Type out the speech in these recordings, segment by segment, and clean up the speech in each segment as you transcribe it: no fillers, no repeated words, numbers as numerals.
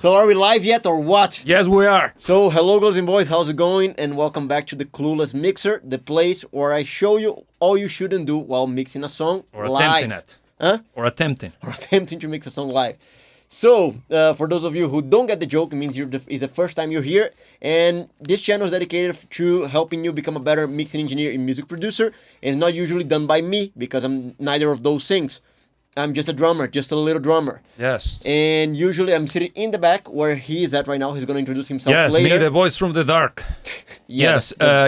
So are we live yet or what? Yes, we are. So hello girls and boys, how's it going? And welcome back to the Clueless Mixer, the place where I show you all you shouldn't do while mixing a song Or live. attempting it. Huh? Or attempting. Or attempting to mix a song live. So, for those of you who don't get the joke, it means it's the first time you're here. And this channel is dedicated to helping you become a better mixing engineer and music producer. And it's not usually done by me, because I'm neither of those things. I'm just a drummer, just a little drummer. Yes. And usually I'm sitting in the back where he is at right now. He's going to introduce himself Yes, later. me, the voice from the dark. Yes. I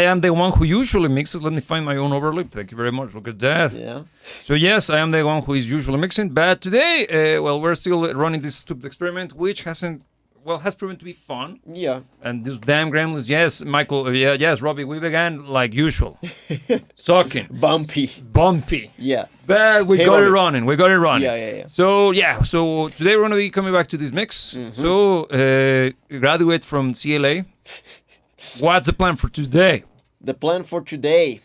am the one who usually mixes. Let me find my own overlap. Thank you very much. Look at that. Yeah. So yes, I am the one who is usually mixing. But today, we're still running this stupid experiment, which has proven to be fun. Yeah. And these damn gremlins, yes, Michael, yes, Robbie, we began like usual. Sucking. Bumpy. Yeah. But we got it running. Yeah. So today we're going to be coming back to this mix. Mm-hmm. So, graduate from CLA. What's the plan for today? The plan for today.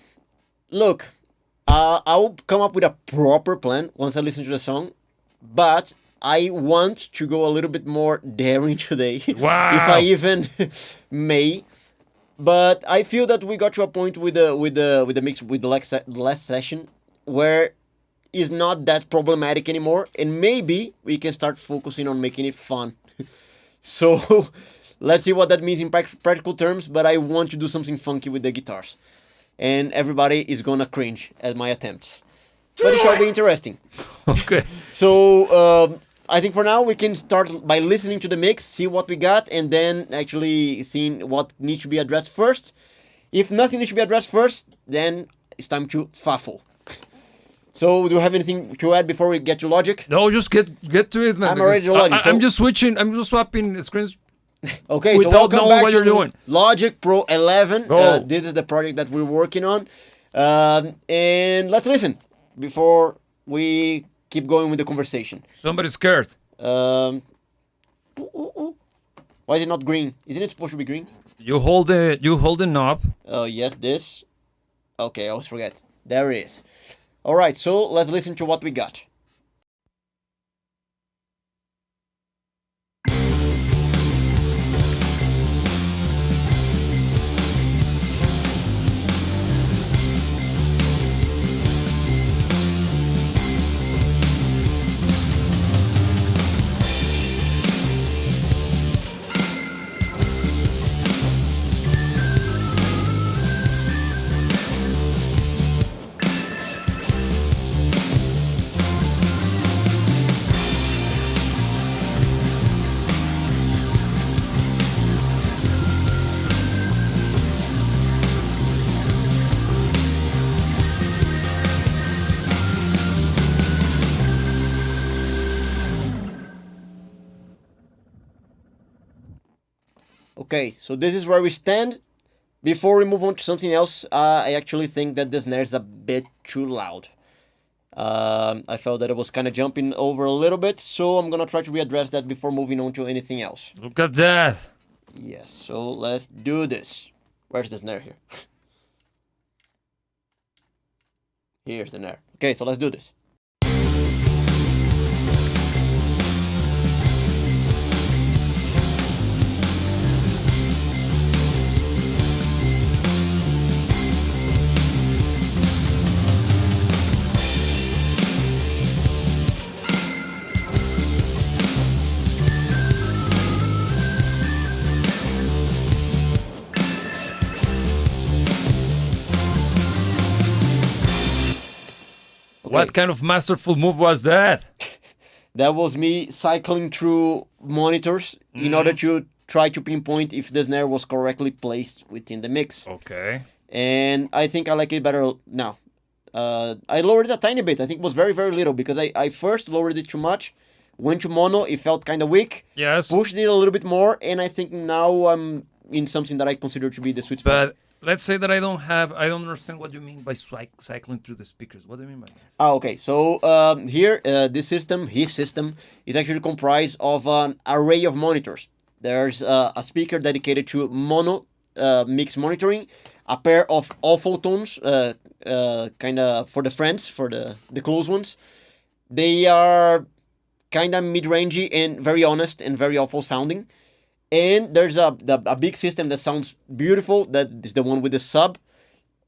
Look, I will come up with a proper plan once I listen to the song. But I want to go a little bit more daring today. Wow. If I even may. But I feel that we got to a point with the mix with the last session where it's not that problematic anymore, and maybe we can start focusing on making it fun. So let's see what that means in practical terms, but I want to do something funky with the guitars. And everybody is gonna cringe at my attempts. But it shall be interesting. Okay. So I think for now we can start by listening to the mix, see what we got, and then actually seeing what needs to be addressed first. If nothing needs to be addressed first, then it's time to faffle. So do you have anything to add before we get to Logic? No, just get to it, man. I'm already to Logic. I'm just switching. I'm just swapping screens. Okay, Without so welcome knowing back what to you're doing. Logic Pro 11. Go. This is the project that we're working on. And let's listen before we keep going with the conversation. Somebody's scared. Why is it not green? Isn't it supposed to be green? You hold the knob. Yes, this. Okay, I always forget. There it is. All right, so let's listen to what we got. Okay, so this is where we stand. Before we move on to something else, I actually think that the snare is a bit too loud. I felt that it was kind of jumping over a little bit, so I'm gonna try to readdress that before moving on to anything else. Look at that. Yes, so let's do this. Where's the snare here? Here's the snare. Okay, so let's do this. What kind of masterful move was that? That was me cycling through monitors in order to try to pinpoint if the snare was correctly placed within the mix. Okay. And I think I like it better now. I lowered it a tiny bit. I think it was very, very little because I first lowered it too much. Went to mono, it felt kind of weak. Yes. Pushed it a little bit more, and I think now I'm in something that I consider to be the sweet spot. But let's say that I don't understand what you mean by cycling through the speakers. What do you mean by that? Okay. So here, his system, is actually comprised of an array of monitors. There's a speaker dedicated to mono mix monitoring, a pair of awful tones, kind of for the friends, for the close ones. They are kind of mid-rangey and very honest and very awful sounding. And there's a big system that sounds beautiful. That is the one with the sub,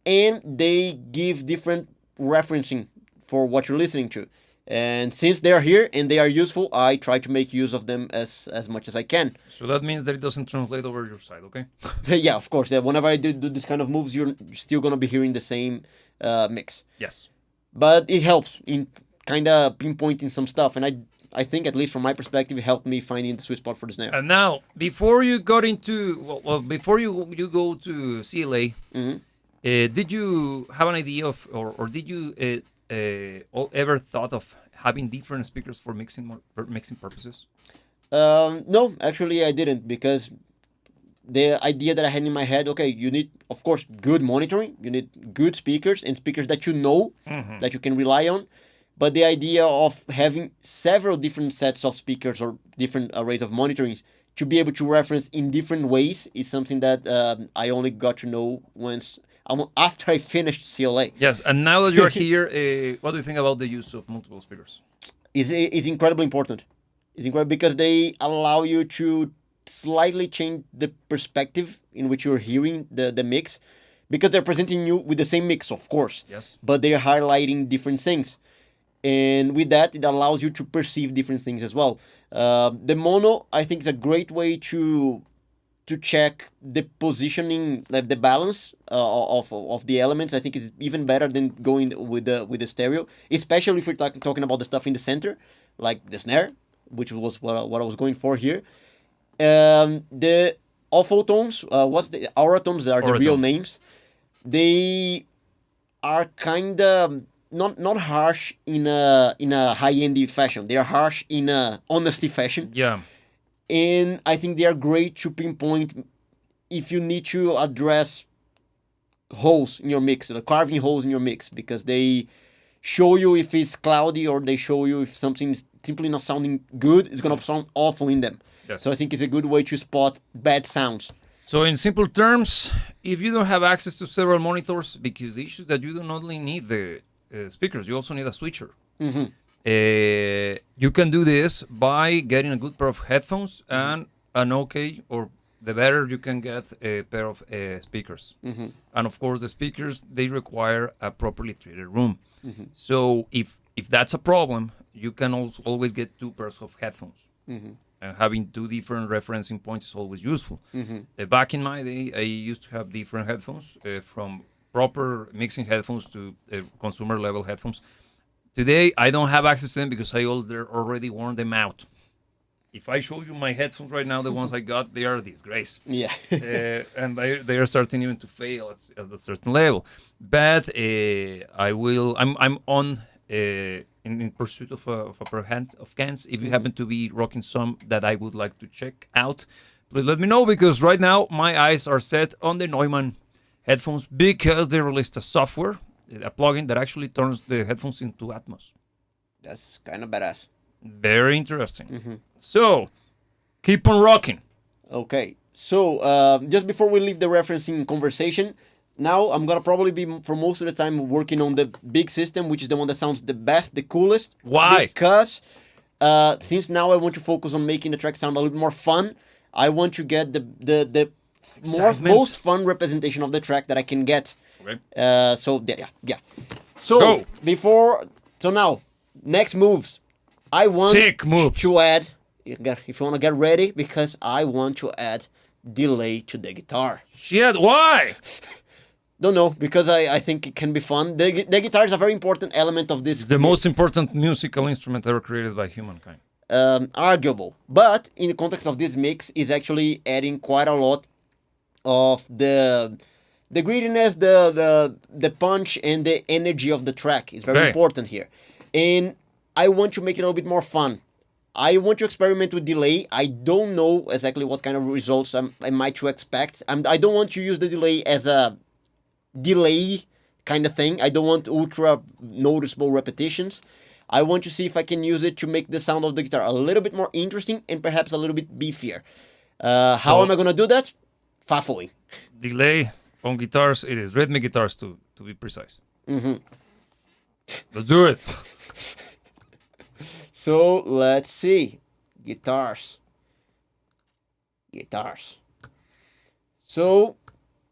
and they give different referencing for what you're listening to. And since they are here and they are useful, I try to make use of them as much as I can. So that means that it doesn't translate over your side, okay? Yeah, of course. Yeah, whenever I do this kind of moves, you're still gonna be hearing the same mix. Yes. But it helps in kind of pinpointing some stuff, and I think, at least from my perspective, it helped me finding the sweet spot for the snare. And now, before you got into, before you go to CLA, did you have an idea of, or did you ever thought of having different speakers for mixing purposes? No, actually, I didn't, because the idea that I had in my head, okay, you need, of course, good monitoring, you need good speakers and speakers that you know, that you can rely on. But the idea of having several different sets of speakers or different arrays of monitorings to be able to reference in different ways is something that I only got to know once after I finished CLA. Yes, and now that you're here, what do you think about the use of multiple speakers? Is incredibly important. It's incredible because they allow you to slightly change the perspective in which you're hearing the mix, because they're presenting you with the same mix, of course. Yes. But they're highlighting different things. And with that, it allows you to perceive different things as well. The mono, I think, is a great way to check the positioning, like the balance of the elements. I think is even better than going with the stereo, especially if we're talking about the stuff in the center, like the snare, which was what I was going for here. The awful tones, what's the auratones? That are the real names. They are kind of not harsh in a high-endy fashion. They are harsh in a honesty fashion. Yeah. And I think they are great to pinpoint if you need to address holes in your mix, carving holes in your mix, because they show you if it's cloudy, or they show you if something's simply not sounding good, it's going to sound awful in them. Yes. So I think it's a good way to spot bad sounds. So in simple terms, if you don't have access to several monitors, because the issue is that you don't only need the speakers, you also need a switcher. You can do this by getting a good pair of headphones and an okay, or the better, you can get a pair of speakers. And of course, the speakers, they require a properly treated room. So if that's a problem, you can also always get two pairs of headphones. And having two different referencing points is always useful. Back in my day, I used to have different headphones, from proper mixing headphones to consumer level headphones. Today, I don't have access to them because I already worn them out. If I show you my headphones right now, the ones I got, they are a disgrace. Yeah. And they are starting even to fail at a certain level. But I'm on in pursuit of a pair of cans. If you happen to be rocking some that I would like to check out, please let me know, because right now my eyes are set on the Neumann headphones, because they released a software, a plugin that actually turns the headphones into Atmos. That's kind of badass. Very interesting. So, keep on rocking. Okay, so just before we leave the referencing conversation, now I'm gonna probably be, for most of the time, working on the big system, which is the one that sounds the best, the coolest. Why? Because since now I want to focus on making the track sound a little bit more fun, I want to get the most fun representation of the track that I can get. Okay. So yeah. So Go. Now, next moves. I want Sick moves. to add, if you want to get ready, because I want to add delay to the guitar. Shit, why? Don't know, because I think it can be fun. The guitar is a very important element of this. The most important musical instrument ever created by humankind. Arguable. But in the context of this mix, is actually adding quite a lot of the grittiness, the punch, and the energy of the track is very important here. And I want to make it a little bit more fun. I want to experiment with delay. I don't know exactly what kind of results I might to expect. I don't want to use the delay as a delay kind of thing. I don't want ultra noticeable repetitions. I want to see if I can use it to make the sound of the guitar a little bit more interesting and perhaps a little bit beefier. How am I going to do that? Faffling. Delay on guitars, it is rhythmic guitars to be precise. Let's do it. So let's see. Guitars. So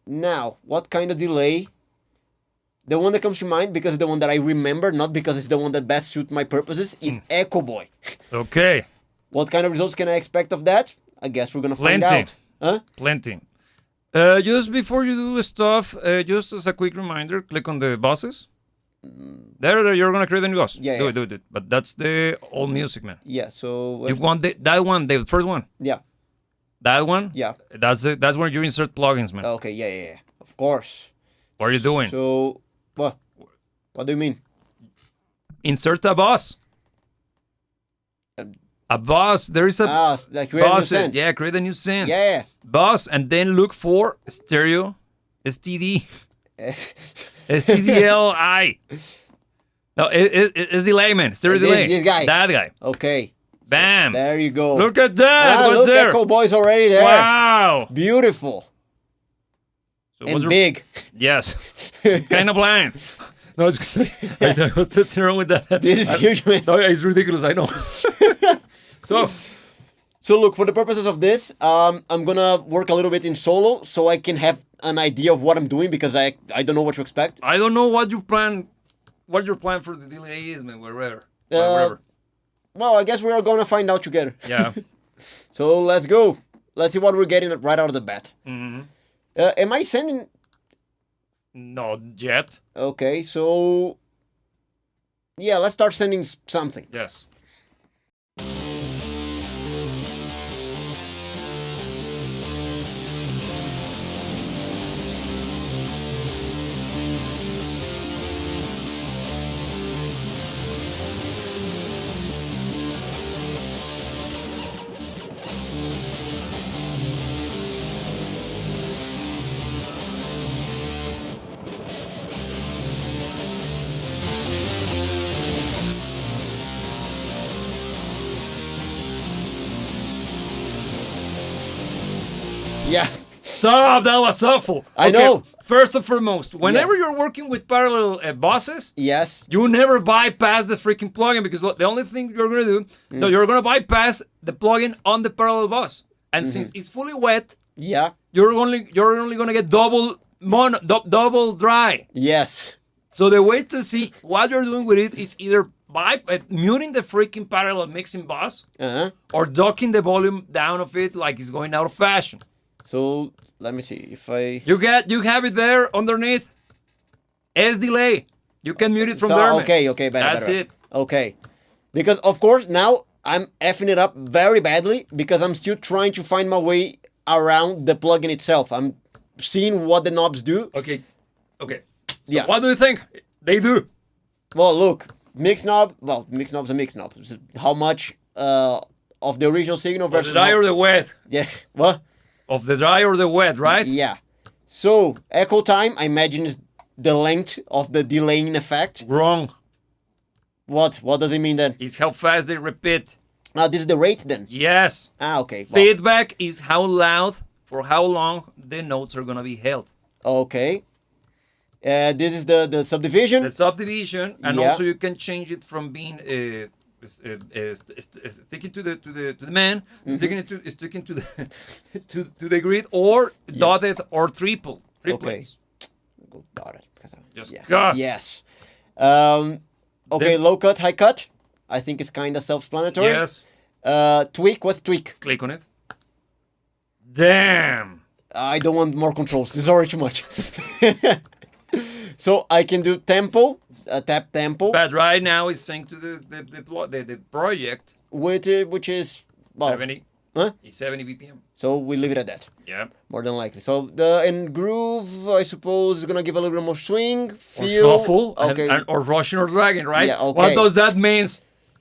now, what kind of delay? The one that comes to mind, because it's the one that I remember, not because it's the one that best suits my purposes, is Echo Boy. Okay. What kind of results can I expect of that? I guess we're gonna find Plenty. out. Huh? Plenty. Just before you do stuff, just as a quick reminder, click on the bosses. There, you're gonna create a new boss. Yeah, do yeah. it, do it, do it. But that's the old music, man. Yeah. So You want that one, the first one. yeah. That one. Yeah. That's it. That's where you insert plugins, man. Okay. Yeah. Of course. What are you doing? So what? What do you mean? Insert a boss. A boss. There is a Like create a new boss. scene. Yeah, create a new scene. Yeah. Boss, and then look for stereo, STD, STDLI. No, it's delay, man. Stereo delay. This guy. That guy. Okay. Bam. There you go. Look at that. What's look, there? Echo Boy's already there. Wow. Beautiful. So And big. Yes. Kind of blind. No, just what's wrong with that? This is huge, man. No, it's ridiculous. I know. So look, for the purposes of this, I'm gonna work a little bit in solo so I can have an idea of what I'm doing, because I don't know what to expect. I don't know what your plan for the delay is, man. Wherever. Well, I guess we're gonna find out together. Yeah. So let's go. Let's see what we're getting right out of the bat. Mm-hmm. Am I sending? Not yet. Okay, so yeah, let's start sending something. Yes. Yeah. Stop! That was awful. I know. First and foremost, whenever you're working with parallel bosses, Yes. you never bypass the freaking plugin, because the only thing you're gonna do, no, you're gonna bypass the plugin on the parallel boss, and since it's fully wet, Yeah. you're only gonna get double dry. Yes. So the way to see what you're doing with it is either by muting the freaking parallel mixing boss, or docking the volume down of it like it's going out of fashion. So let me see if I. You have it there underneath. S delay. You can mute it from there. Man. Okay, better. That's better. it. Okay, because of course now I'm effing it up very badly because I'm still trying to find my way around the plugin itself. I'm seeing what the knobs do. Okay. So Yeah. what do you think they do? Well, look, mix knob. Well, mix knob's a mix knob. So how much of the original signal Of the versus dry or the wet? yeah, what? Of the dry or the wet, right? Yeah. So echo time, I imagine, is the length of the delaying effect. Wrong. What? What does it mean then? It's how fast they repeat. This is the rate then. Yes. Okay. Well, Feedback is how loud, for how long the notes are gonna be held. okay. This is the subdivision. The subdivision, and Yeah. also you can change it from being sticking to the man, sticking to the to the grid, or dotted or triplets. Got it. Just Yeah. gus. Yes. Okay. Then- Low cut, high cut. I think it's kind of self-explanatory. Yes. Tweak. What's tweak? Click on it. Damn. I don't want more controls. This is already too much. So I can do tempo, tap tempo, But right now it's saying to the project which is well, 70. Huh? It's 70 BPM. So we leave it at that. Yeah. More than likely. So the and groove, I suppose, is gonna give a little bit more swing, Or feel. shuffle. Okay. Or rushing or dragging, right? Yeah, okay. What does that mean?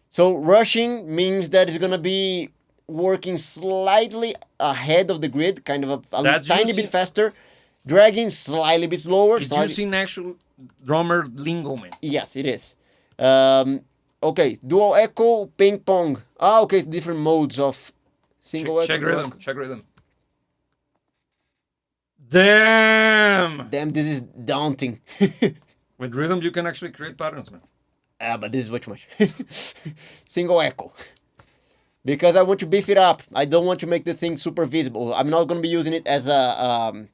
So rushing means that it's gonna be working slightly ahead of the grid, kind of a That's tiny using- bit faster. Dragging slightly bit slower. It's slightly- using actual drummer lingo, man. Yes, it is. Okay, dual echo, ping pong. Okay, it's different modes of single Check echo. rhythm. echo. Check rhythm. Damn. Damn, this is daunting. With rhythm, you can actually create patterns, man. But this is way too much. Single echo. Because I want to beef it up. I don't want to make the thing super visible. I'm not going to be using it as a...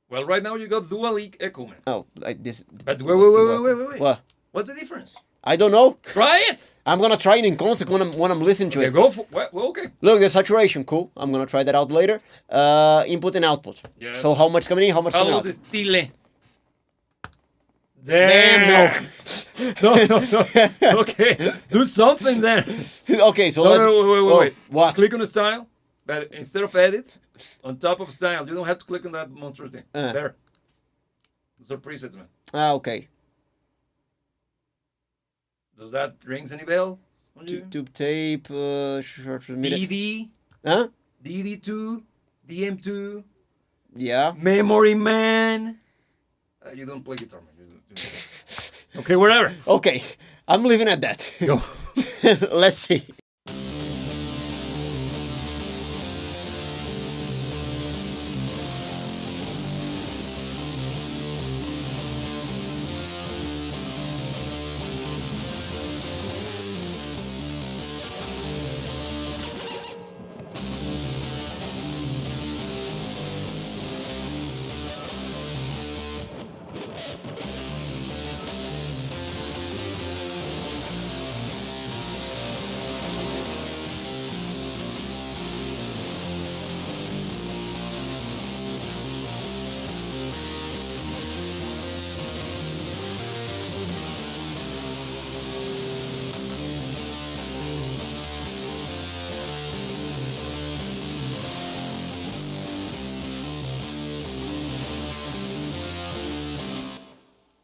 Well, right now you got dual echo, man. Oh, like this. But wait. What? What's the difference? I don't know. Try it. I'm going to try it in concert when I'm listening to Okay, it. go for well, okay. Look, the saturation, cool. I'm going to try that out later. Input and output. Yes. So how much coming in, how much coming How out? the stile? Damn, no. Okay, do something then. Okay, so let's... Wait. What? Click on the style, but instead of edit, on top of style, you don't have to click on that monster thing. There. Those are presets, man. Okay. Does that rings any bell? on you? Tube tape, short minute. DD, Huh? DD2, DM2, Yeah. Memory Man. You don't play guitar, man. Okay, whatever. Okay, I'm leaving at that. Go. Let's see.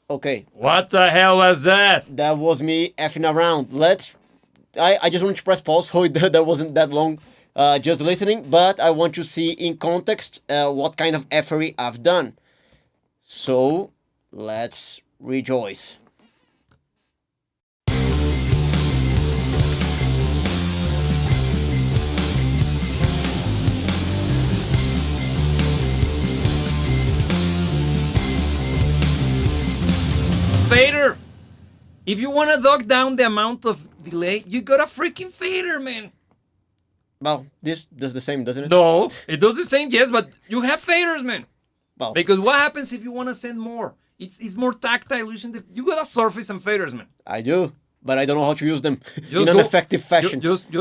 Okay, What the hell was that? that was me effing around. I just want to press pause, so that wasn't that long, just listening, but I want to see in context what kind of effery I've done. So, let's rejoice. Fader! If you want to knock down the amount of delay, you got a freaking fader, man. Well, this does the same, doesn't it? No, it does the same, yes, but you have faders, man. Well, Because what happens if you want to send more? It's more tactile. You got a surface and faders, man. I do, but I don't know how to use them Just in an go- effective fashion. Just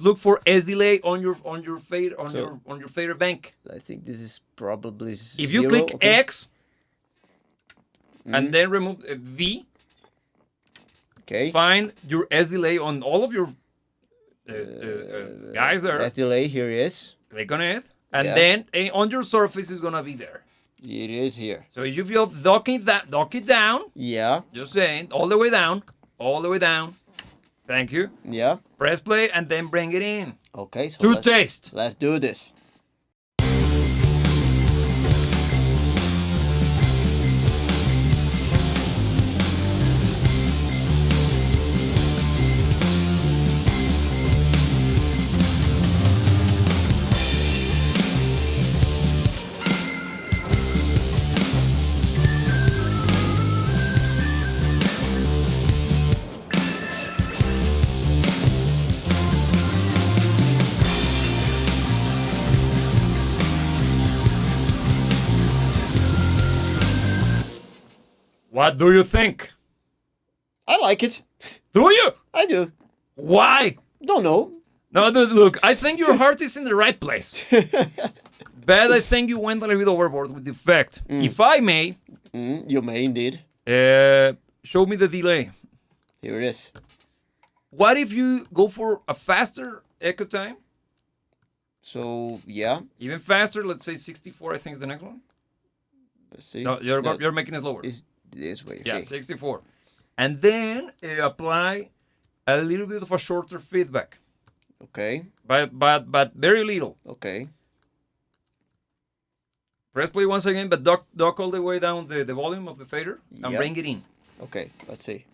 look for S delay on your fader So- on your fader bank. I think this is probably If you zero, click okay. X and then remove V, Okay. find your S delay on all of your guys there. That's delay, here it is. Click on it, and Yeah. then on your surface is gonna be there. It is here. So if you feel dock it down, Yeah, just saying, all the way down. Thank you. yeah. Press play and then bring it in Okay, so to taste. let's do this. What do you think? I like it. Do you? I do. Why? Don't know. No, look, I think your heart is in the right place. But I think you went a little bit overboard with the effect. If I may, You may indeed. show me the delay. Here it is. What if you go for a faster echo time? So yeah, Even faster, let's say 64, I think is the next one. let's see. No, you're making it slower. Is this way? Yeah, Okay. 64. And then apply a little bit of a shorter feedback, Okay. but very little. Okay. Press play once again, but dock all the way down the volume of the fader and Yep. bring it in. Okay. Let's see.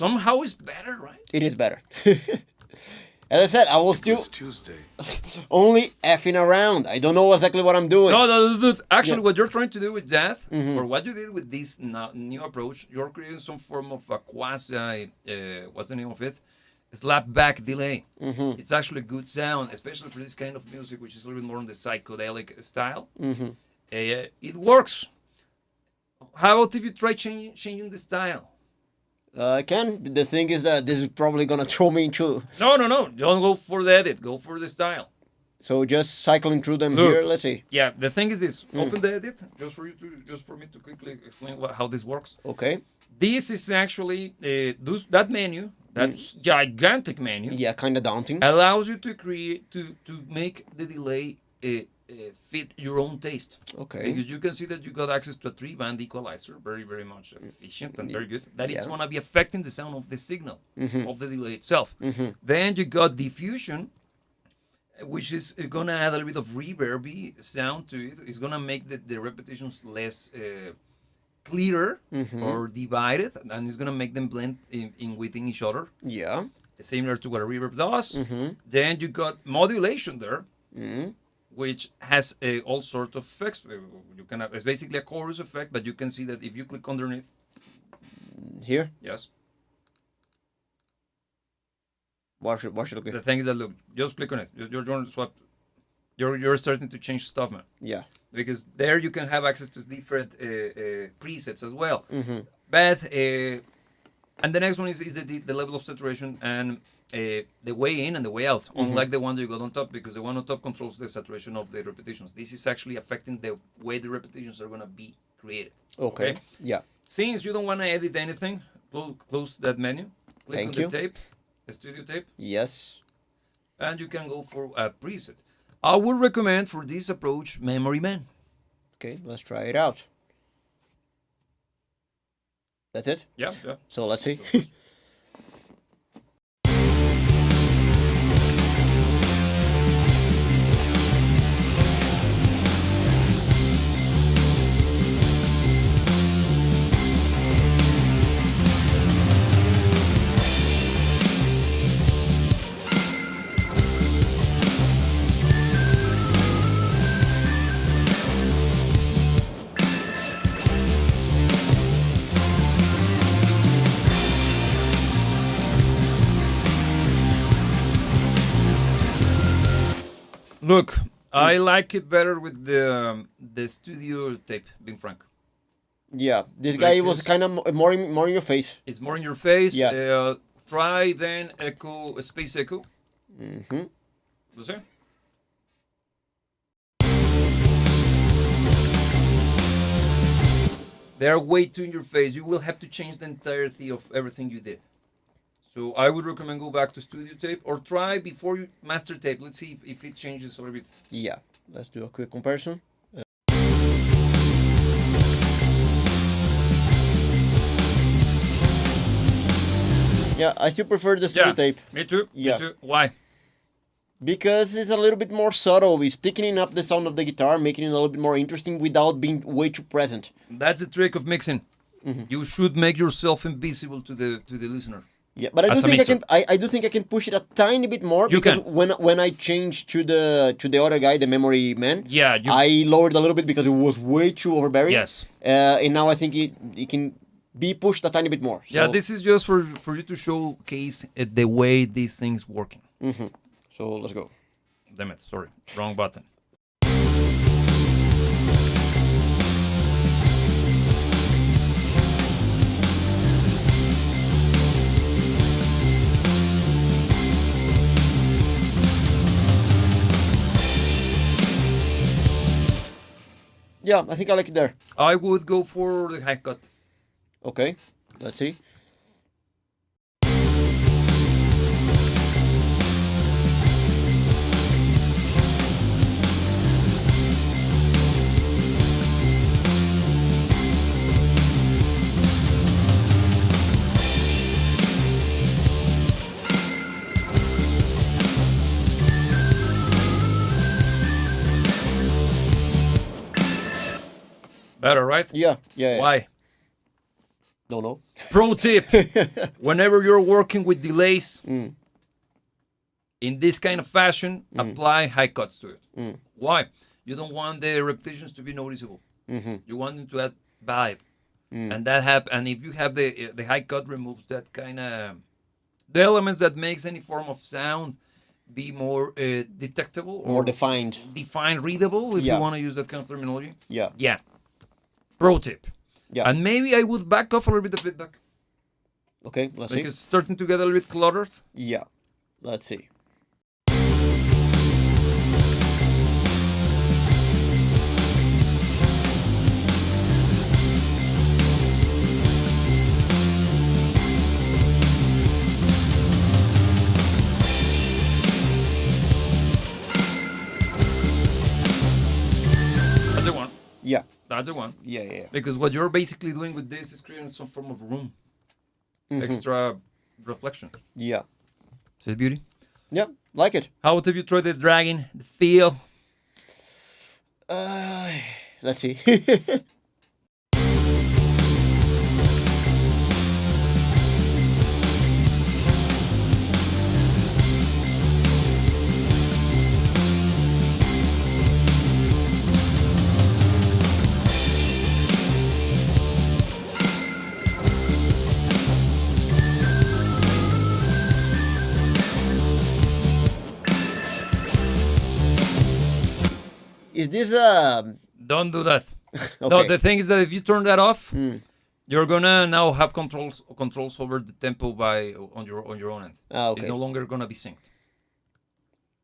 somehow it's better, right? It is better. As I said, I will still It's Tuesday. only effing around. I don't know exactly what I'm doing. No. Actually, Yeah. what you're trying to do with that, or what you did with this new approach, you're creating some form of a quasi, what's the name of it? Slapback delay. It's actually good sound, especially for this kind of music, which is a little bit more on the psychedelic style. It works. How about if you try changing the style? I can. The thing is that this is probably gonna throw me into. No. Don't go for the edit. Go for the style. So just cycling through them Look. here. Let's see. Yeah, the thing is this. Open the edit just for me to quickly explain how this works. Okay. This is actually that menu, that gigantic menu, Yeah, kind of daunting. allows you to create to make the delay fit your own taste. Okay. Because you can see that you got access to a 3-band equalizer, very much efficient and very good. That it's Yeah. gonna be affecting the sound of the signal of the delay itself. Then you got diffusion, which is gonna add a little bit of reverby sound to it. It's gonna make the repetitions less clearer or divided, and it's gonna make them blend in within each other, Yeah. similar to what a reverb does. Then you got modulation there, which has all sorts of effects. You can have, it's basically a chorus effect, but you can see that if you click underneath, Here. yes. Watch it. Look. The thing is that look, just click on it. You're going to swap. You're starting to change stuff, man. Yeah. Because there you can have access to different presets as well. But and the next one is the level of saturation and the way in and the way out, unlike the one that you got on top, because the one on top controls the saturation of the repetitions. This is actually affecting the way the repetitions are going to be created. Okay. Yeah. Since you don't want to edit anything, close that menu, click Thank on you. the tape, the studio tape, Yes. and you can go for a preset. I would recommend for this approach Memory Man. Okay. Let's try it out. That's it. Yeah. So let's see. Look, I like it better with the studio tape, being frank. Yeah. This guy was Because- kind of more in your face. It's more in your face. Yeah. Try then Space Echo. Mm-hmm. You see? They're way too in your face. You will have to change the entirety of everything you did. So I would recommend go back to studio tape or try before you master tape. Let's see if it changes a little bit. Yeah. Let's do a quick comparison. Yeah, I still prefer the studio tape Me too. Yeah. Me too. Why? because it's a little bit more subtle. It's thickening up the sound of the guitar, making it a little bit more interesting without being way too present. That's the trick of mixing. You should make yourself invisible to the listener. Yeah, but I do As a think I mixer. can. I do think I can push it a tiny bit more You because can. when I changed to the other guy, the memory man, Yeah, you, I lowered a little bit because it was way too overbearing. yes. And now I think it can be pushed a tiny bit more. Yeah, So- this is just for you to showcase the way these things working. So let's go. Damn it, sorry, wrong button. Yeah, I think I like it there. I would go for the high cut. Okay, let's see. Better, right? Yeah. Why? Don't know. Pro tip: whenever you're working with delays in this kind of fashion, apply high cuts to it. Why? You don't want the repetitions to be noticeable. You want them to add vibe, and and if you have the high cut, removes that kind of the elements that makes any form of sound be more detectable or More defined. readable, if Yeah. you want to use that kind of terminology. Yeah. Yeah. Pro tip. Yeah. And maybe I would back off a little bit the feedback Okay, let's see. because it's starting to get a little bit cluttered. Yeah. Let's see. That's the one. Yeah. That's the one. Yeah, yeah. Because what you're basically doing with this is creating some form of room, extra reflection. Yeah. See the beauty? Yeah. Like it. How about if you try the dragging, the feel? Let's see. Is this Don't do that. No, okay? the thing is that if you turn that off, you're gonna now have controls over the tempo on your own end. Okay. It's no longer gonna be synced.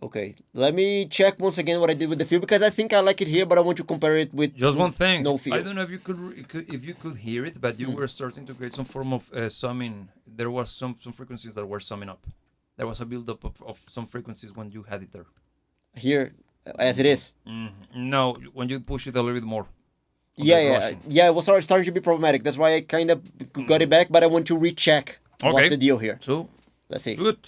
Okay. Let me check once again what I did with the feel because I think I like it here, but I want to compare it with Just one thing. No feel. I don't know if you could hear it, but you were starting to create some form of summing. There was some frequencies that were summing up. There was a build-up of some frequencies when you had it there. Here as it is. No, when you push it a little bit more. Yeah. It was starting to be problematic. That's why I kind of got it back, but I want to recheck what's Okay. the deal here. So, Let's see. good.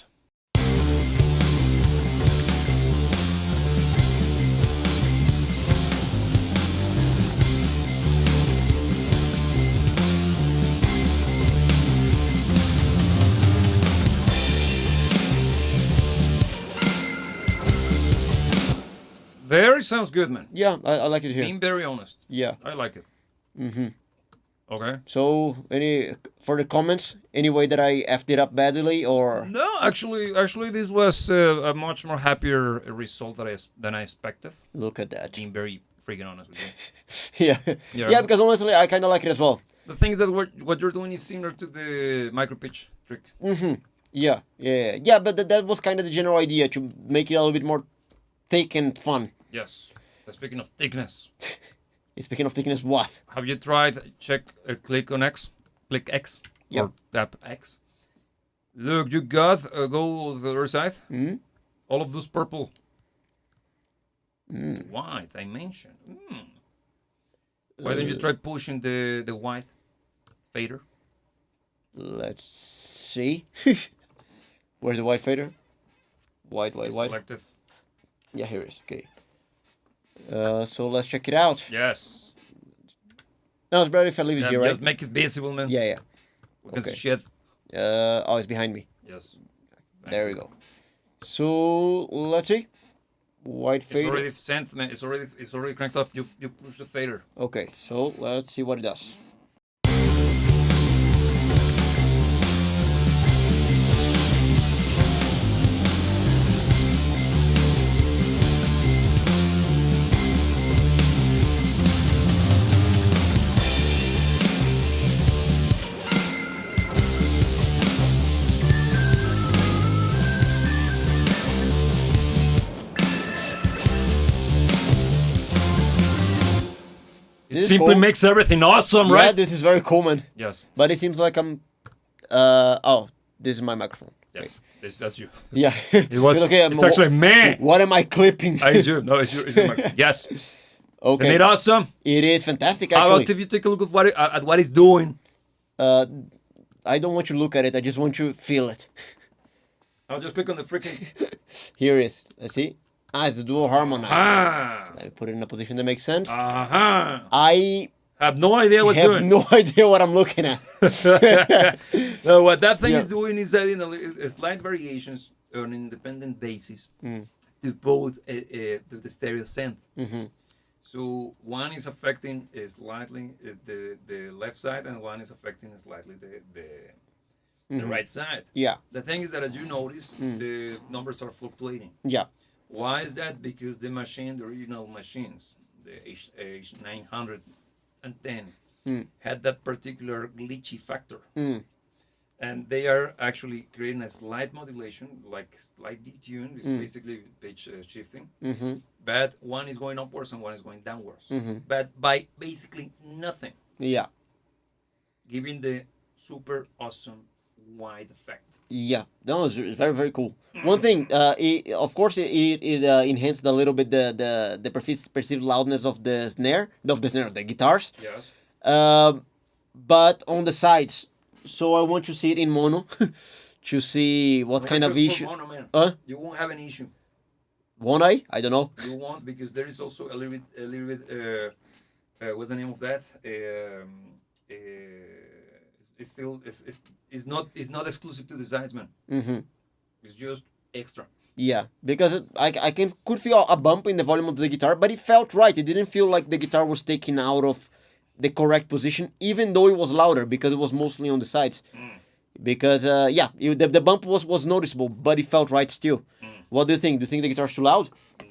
Very sounds good, man. Yeah, I like it here. Being very honest. Yeah. I like it. Okay. So, any further comments? Any way that I effed it up badly, or No, actually, this was a much more happier result than I expected. look at that? Being very freaking honest with you. Yeah. Yeah. Because honestly, I kind of like it as well. The thing is that what you're doing is similar to the micro pitch trick. Yeah. But that was kind of the general idea to make it a little bit more thick and fun. Yes. Speaking of thickness, Speaking of thickness, what? have you tried click X, Yeah. or tap X? Look, you got go to the other side. All of those purple white I mentioned. Why don't you try pushing the white fader? Let's see. Where's the white fader? White. Selected. Yeah, here it is. Okay. So let's check it out. Yes. No, it's better if I leave it Yeah, here, right? just make it visible, man. Yeah. We can see Okay. shit. Oh, it's behind me. Yes. There we go. So let's see. White It's fader. already sent, man. It's already cranked up. You push the fader. Okay, so let's see what it does. It This is simply cool. makes everything awesome, Yeah, right? this is very cool, man. Yes. But it seems like I'm. Oh, this is my microphone. Yes. That's you. Yeah. It was. Okay, It's actually me. What am I clipping? It's you. No, it's your microphone. Yes. Isn't Okay. it awesome? It is fantastic, How about actually. if you take a look at what it's doing? I don't want you to look at it. I just want you to feel it. I'll just click on the freaking. Here it is. Let's see. It's the dual harmonizer. Ah. Let me put it in a position that makes sense. Uh-huh. I I have no idea what's have doing. no idea what I'm looking at. No, what that thing Yeah. is doing is adding slight variations on an independent basis to both to the stereo synth. So one is affecting slightly the left side, and one is affecting slightly the right side. Yeah. The thing is that, as you notice, the numbers are fluctuating. Yeah. Why is that? Because the machine, the original machines, the H910, had that particular glitchy factor. And they are actually creating a slight modulation, like slight detune, is basically pitch shifting. But one is going upwards and one is going downwards. But by basically nothing, Yeah. giving the super awesome wide effect. Yeah, no, it's very very cool. One thing, of course, it enhanced a little bit the perceived loudness of the guitars. Yes. But on the sides. So I want to see it in mono to see what kind of Just for issue. mono, man. Huh? You won't have an issue. Won't I? I don't know. You won't, because there is also a little bit. What's the name of that? It's still it's not exclusive to the sides, man. It's just extra. Yeah, because could feel a bump in the volume of the guitar, but it felt right. It didn't feel like the guitar was taken out of the correct position, even though it was louder, because it was mostly on the sides. Because the bump was noticeable, but it felt right still. What do you think? Do you think the guitar's too loud?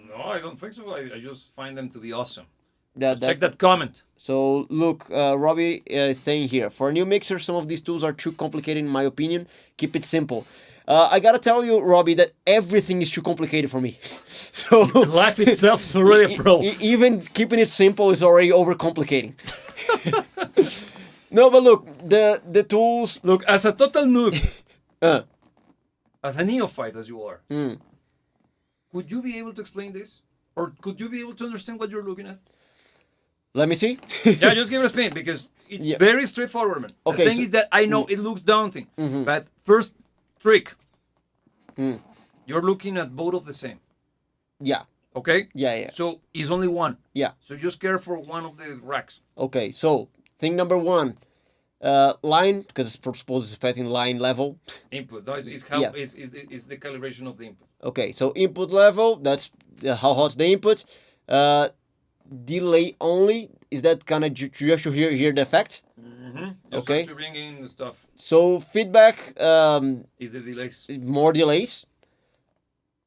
No, I don't think so. I just find them to be awesome. Check Check that comment. So look, Robbie is saying here, for a new mixer, some of these tools are too complicated in my opinion. Keep it simple. I gotta tell you, Robbie, that everything is too complicated for me. So Life itself is already a pro. Even keeping it simple is already overcomplicating. No, but look, the tools. Look, as a total noob, as a neophyte as you are, could you be able to explain this? Or could you be able to understand what you're looking at? Let me see. Yeah, just give it a spin, because it's very straightforward, man. Okay, The thing so- is that I know it looks daunting, but first trick, you're looking at both of the same, Yeah, okay? yeah. So it's only one. Yeah. So just care for one of the racks. Okay, so thing number one, line, because it's supposed to expecting line level. Input. No, it's how Yeah. is the calibration of the input. Okay, so input level, that's how hot's the input. Delay only, is that kind of just to hear the effect? Just Okay. to bring in the stuff. So feedback, Is the delays. more delays.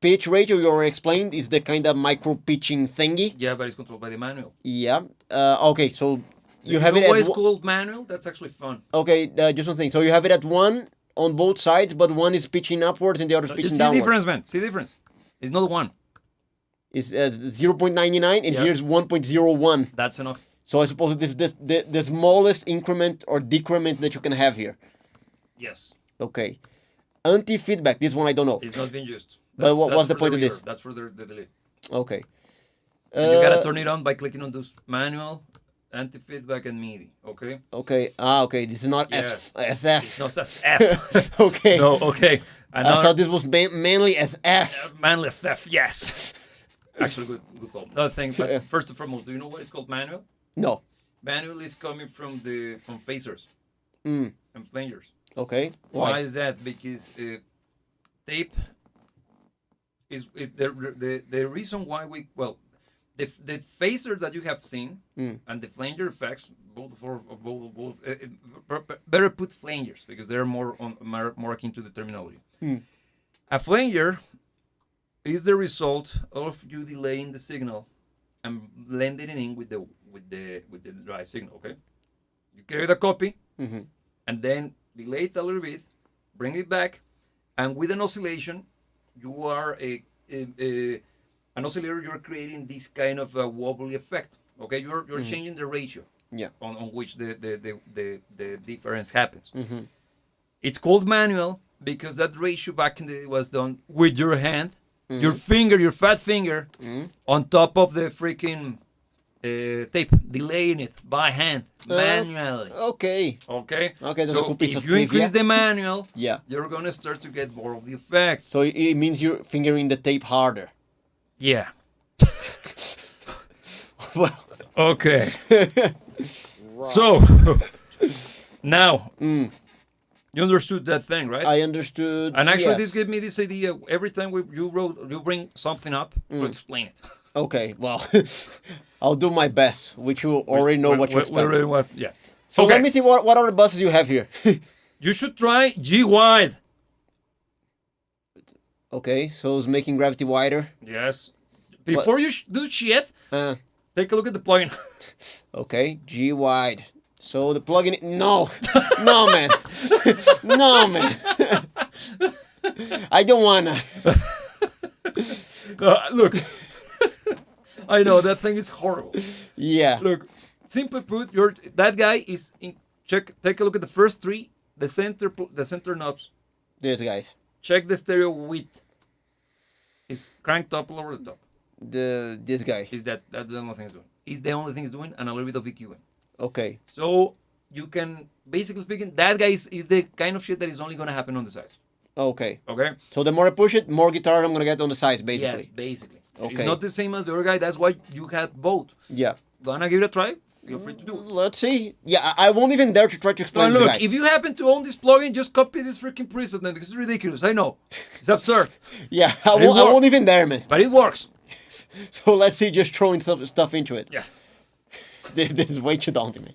Pitch ratio, you already explained, is the kind of micro pitching thingy. Yeah, but it's controlled by the manual. Yeah. Okay, so you If have you it know why at it's called manual? That's actually fun. okay. Just one thing. So you have it at one on both sides, but one is pitching upwards and the other is You pitching see the downwards. difference, man. See the difference. It's not one. It's 0.99 and Yeah. here's 1.01. That's enough. So I suppose this the smallest increment or decrement that you can have here. Yes. Okay. Anti-feedback. This one I don't know. It's not being used. But what's the for point of reverb. this? That's for the delay. Okay. And you gotta turn it on by clicking on those manual, anti-feedback, and MIDI. Okay. Okay. Okay. This is not Yes. SF. It's not as F. Okay. No. Okay. And I now, thought this was mainly as F. manless F. Yes. Actually, good call. Another thing. But first and foremost, do you know why it's called manual? No. Manual is coming from phasers Mm. and flangers. Okay. Why is that? Because tape is the reason why the phasers that you have seen and the flanger effects both better put flangers because they're more akin to the terminology. A flanger is the result of you delaying the signal and blending it in with the dry signal. Okay, you carry the copy and then delay it a little bit, bring it back, and with an oscillation, you are an oscillator. You're creating this kind of a wobbly effect. Okay, you're changing the ratio. Yeah. On which the difference happens. It's called manual because that ratio back in the day was done with your hand, your finger, your fat finger, on top of the freaking tape, delaying it by hand, manually. Okay. Okay. Okay, that's a So cool piece if of you increase trivia. the manual, Yeah. you're gonna start to get more of the effect. So it means you're fingering the tape harder. Yeah. Well. Okay. So now you understood that thing, right? I understood. And actually, yes. this gave me this idea. Every time you bring something up to explain it. Okay, well, I'll do my best, which you already know what to expect. Yeah. So Okay. let me see what other buses you have here. You should try G wide. Okay, so it's making gravity wider. Yes. Before you do shit, take a look at the plugin. Okay, G wide. So the plugin. No, no, man, no, man. I don't wanna. Look, I know that thing is horrible. Yeah. Look, simply put, that guy is in. Take a look at the first three, the center knobs. These guys. Check the stereo width. It's cranked up all over the top. This guy. That's the only thing it's doing. It's the only thing it's doing, and a little bit of EQing. Okay. So you can, basically speaking, that guy is the kind of shit that is only gonna happen on the sides. Okay. Okay. So the more I push it, more guitar I'm gonna get on the sides, basically. Yes, basically. Okay. It's not the same as the other guy. That's why you had both. Yeah. Gonna give it a try. Feel free to do it. Let's see. Yeah, I won't even dare to try to explain Now, this look, guy. if you happen to own this plugin, just copy this freaking preset, man, because it's ridiculous. I know. It's absurd. Yeah, I it won't even dare, man. But it works. So let's see, just throwing stuff into it. Yeah. This is way too daunting, man.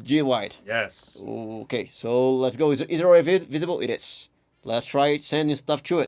G wide. Yes. Okay, so let's go. Is it already visible? It is. Let's try sending stuff to it.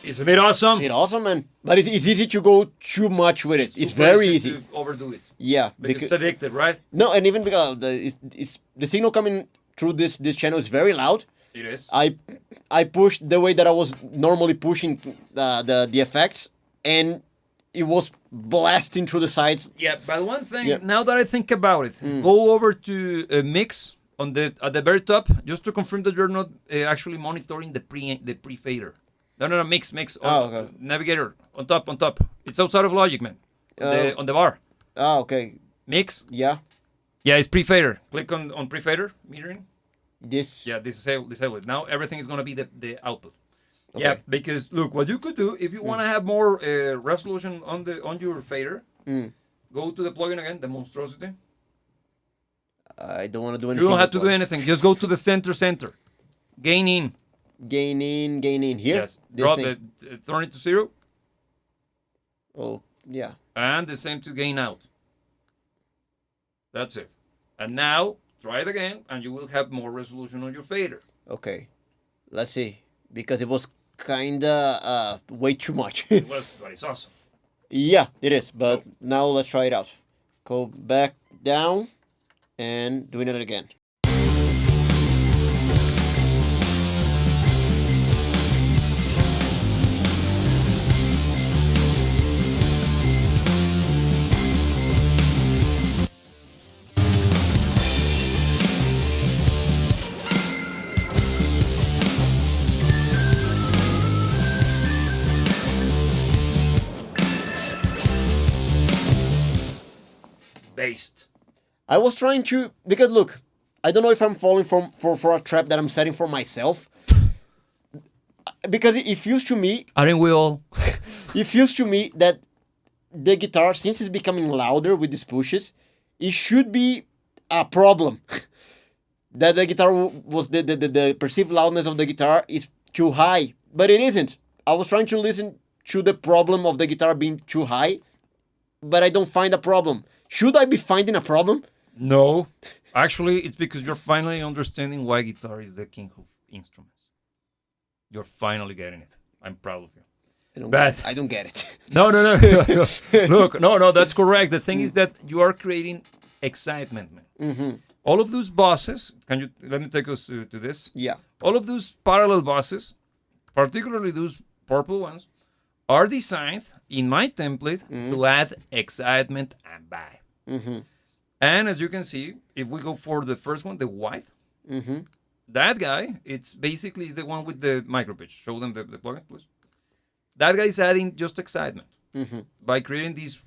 Isn't it awesome? It's awesome, man. But it's easy to go too much with it. It's very easy. To overdo it. Yeah, Because it's addictive, right? no, and even because the signal coming through this channel is very loud. It is. I pushed the way that I was normally pushing the effects, and it was blasting through the sides. Yeah, but one thing, Yeah. now that I think about it, go over to mix at the very top, just to confirm that you're not actually monitoring the pre fader. No, mix. Oh, okay. Navigator on top. It's outside of Logic, man. On the bar. Ah, okay. Mix. Yeah. Yeah, it's pre-fader. Click on pre-fader metering. This. Yeah, disable it. Now everything is gonna be the output. Okay. Yeah, because look, what you could do if you want to have more resolution on your fader, go to the plugin again, the monstrosity. I don't want to do anything. You don't have to with do anything. Just go to the center. Gain in. Gain in here. Yes. This Drop thing. turn it to 0, Oh, yeah. and the same to gain out. That's it. And now try it again, and you will have more resolution on your fader. Okay. Let's see, because it was kinda way too much. But it's awesome. Yeah, it is. But now let's try it out. Go back down, and doing it again. Based. I was trying to, because look, I don't know if I'm falling for a trap that I'm setting for myself. Because it feels to me, Aren't we all? it feels to me that the guitar, since it's becoming louder with these pushes, it should be a problem. That the guitar was the perceived loudness of the guitar is too high, but it isn't. I was trying to listen to the problem of the guitar being too high, but I don't find a problem. Should I be finding a problem? No. Actually, it's because you're finally understanding why guitar is the king of instruments. You're finally getting it. I'm proud of you. I don't get it. No. Look, no, that's correct. The thing is that you are creating excitement, man. Mm-hmm. All of those bosses, let me take us to this. Yeah. All of those parallel bosses, particularly those purple ones, are designed in my template to add excitement and vibe. Mm-hmm. And as you can see, if we go for the first one, the white, Mm-hmm. that guy, it's basically is the one with the micro pitch. Show them the plugin, please. That guy is adding just excitement Mm-hmm. by creating this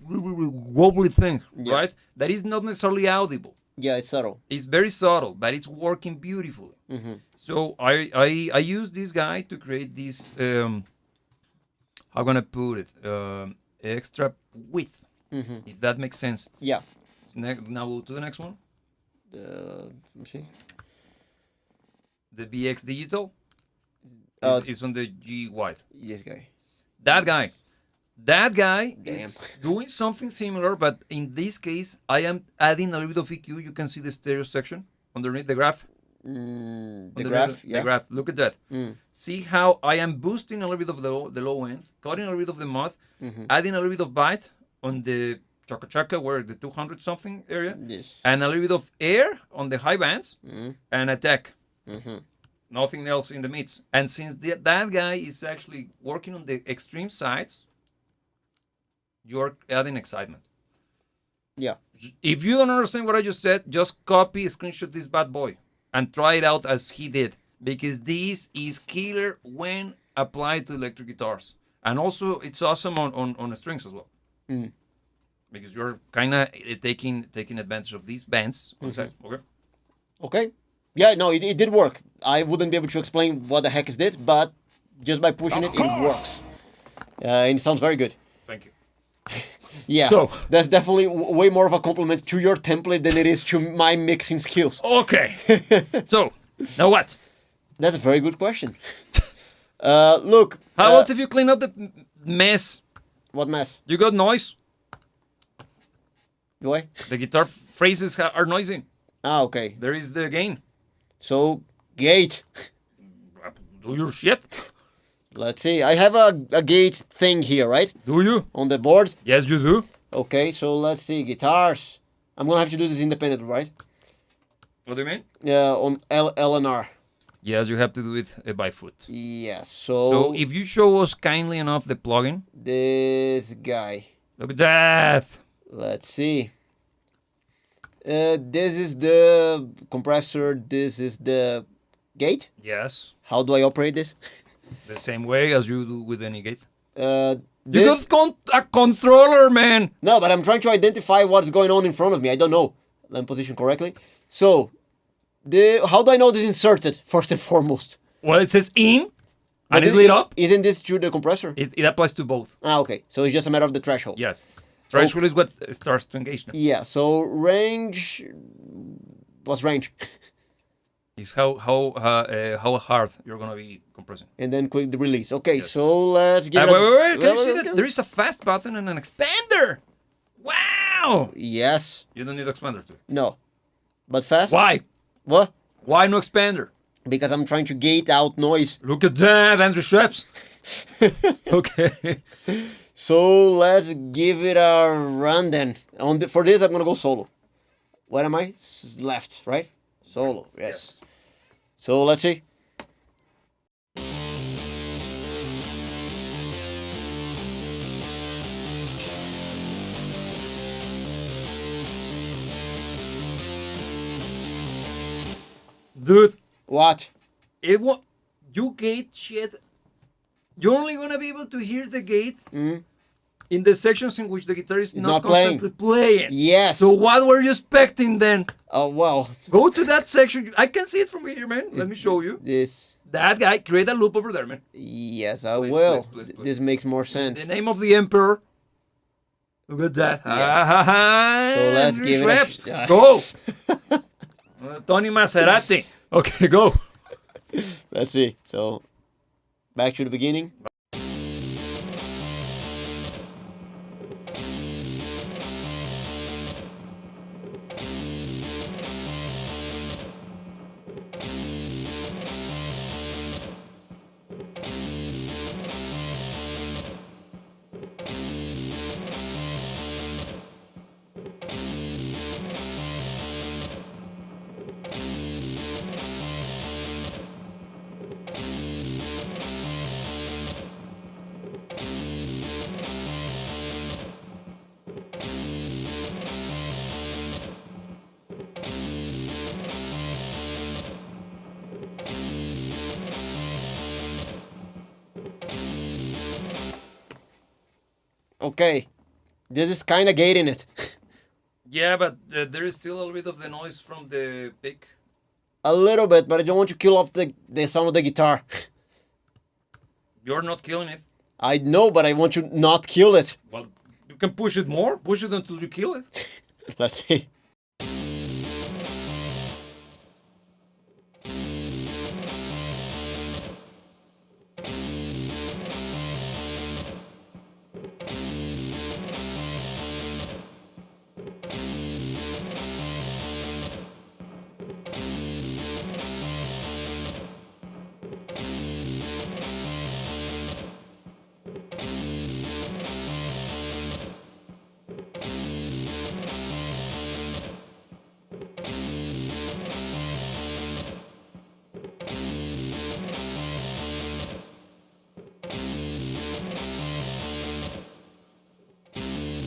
wobbly thing, Yeah. right? That is not necessarily audible. Yeah, it's subtle. It's very subtle, but it's working beautifully. Mm-hmm. So I use this guy to create this how gonna put it extra width, Mm-hmm. if that makes sense. Yeah. Now go to the next one, Let me see. the BX Digital. Uh, Is on the G white. This guy. That guy. That guy Damn. is doing something similar, but in this case, I am adding a little bit of EQ. You can see the stereo section underneath the graph. The Underneath graph. Yeah. The graph. Look at that. Mm. See how I am boosting a little bit of the low end, cutting a little bit of the mud, Mm-hmm. adding a little bit of bite on the chaka chaka, where the 200 something area, This. and a little bit of air on the high bands, Mm. and attack. Mm-hmm. Nothing else in the midst. And since that guy is actually working on the extreme sides, you're adding excitement. Yeah. If you don't understand what I just said, just copy, screenshot this bad boy, and try it out as he did, because this is killer when applied to electric guitars, and also it's awesome on strings as well, Mm. because you're kind of taking advantage of these bands. Okay. Okay. Yeah, no, it did work. I wouldn't be able to explain what the heck is this, but just by pushing it works. And it sounds very good. Thank you. Yeah, So- that's definitely way more of a compliment to your template than it is to my mixing skills. Okay. So now what? That's a very good question. Look. How about if you clean up the mess? What mess? You got noise. Why? The guitar phrases are noisy. Ah, okay. There is the gain. So, gate. Do your shit. Let's see. I have a gate thing here, right? Do you? On the board. Yes, you do. Okay, so let's see. Guitars. I'm gonna have to do this independent, right? What do you mean? On L and R. Yes, you have to do it by foot. Yes. So if you show us kindly enough the plugin, This guy. look at that. Let's see. This is the compressor. This is the gate. Yes, How do I operate this? the same way as you do with any gate. Uh, You this. got a controller, man. No, but I'm trying to identify what's going on in front of me. I don't know. Let me position correctly. So, how do I know this is inserted, first and foremost? Well, it says in, But and it's lit up. Isn't this through the compressor? It applies to both. Ah, okay. So it's just a matter of the threshold. Yes. Threshold is what starts to engage now. Yeah, so range. What's range? Is how hard you're gonna be compressing. And then quick release. Okay, Yes. so let's get. Wait. Can you see that there is a fast button and an expander? Wow. Yes. You don't need expander too. No. But fast? Why? What? Why no expander? Because I'm trying to gate out noise. Look at that, Andrew Schweppes. Okay. So let's give it a run then. For this, I'm gonna go solo. What am I? Left, right? Solo. Yes. So let's see. Dude, What? it won't. You gate shit. You're only gonna be able to hear the gate in the sections in which the guitar is not constantly playing. Yes. So what were you expecting then? Oh well. Go to that section. I can see it from here, man. Let me show you. This. That guy, create a loop over there, man. Yes, I Please, will. please. This makes more sense. The name of the emperor. Look at that. Yes. So let's Andrew give it a Schweppes. Go. Tony Maserati. Okay, go. Let's see. So, back to the beginning. Okay, this is kind of gating it. Yeah, but there is still a little bit of the noise from the pick. A little bit, but I don't want to kill off the sound of the guitar. You're not killing it. I know, but I want to not kill it. Well, you can push it more. Push it until you kill it. Let's see.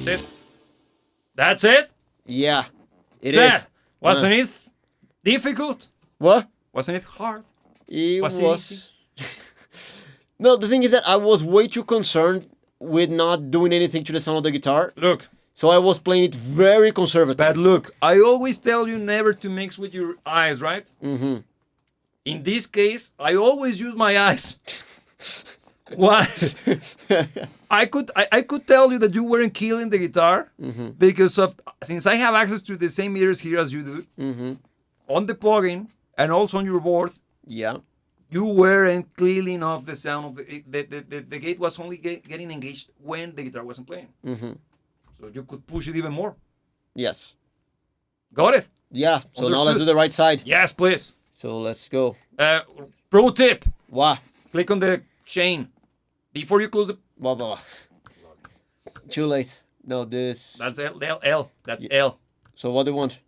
It. That's it? Yeah, it That. is. Wasn't it difficult? What? Wasn't it hard? It Was it was. No, the thing is that I was way too concerned with not doing anything to the sound of the guitar, Look, so I was playing it very conservative. but look, I always tell you never to mix with your eyes, right? Mm-hmm. In this case, I always use my eyes. Why? I could tell you that you weren't killing the guitar because of since I have access to the same meters here as you do on the plugin and also on your board. Yeah. You weren't cleaning off the sound of the gate was only getting engaged when the guitar wasn't playing. So you could push it even more. Yes. Got it? Yeah. So now let's Understood. do the right side. Yes, please. So let's go. Pro tip: Wah. click on the chain before you close the. Blah, blah, blah. Too late. No, this. That's L. That's L. So what do you want?